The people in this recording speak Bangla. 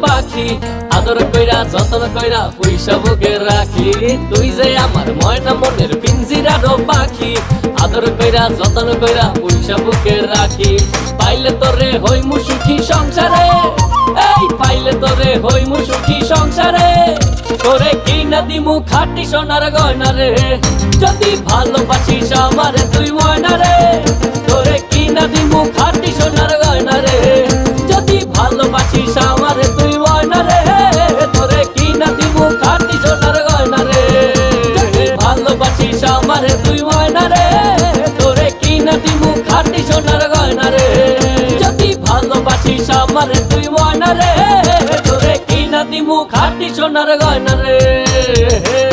পাখি আদর কইরা যতন কইরা পয়সা বুকে রাখি তুই যে আমার ময়না মনের পিঞ্জিরারও পাখি আদর কইরা যতন কইরা পয়সা বুকে রাখি পাইলে তোরে হইমু সুখী সংসারে এই পাইলে তোরে হইমু সুখী সংসারে তোরে কিনা দিমু খাঁটি সোনার গয়না রে যদি ভালোবাসিস আমারে তুই ময়না রে তোরে কিনা দিমু খাঁটি সোনার গয়না রে যদি ভালোবাসিস আমারে তুই ময়না রে তোরে কিনা দিমু খাঁটি সোনার গয়না রে যদি ভালোবাসিস আমারে তুই ময়না রে তোরে কিনা দিমু খাঁটি সোনার গয়না রে যদি ভালোবাসিস আমারে তুই ময়না রে তোরে কিনা দিমু খাঁটি সোনার গয়না রে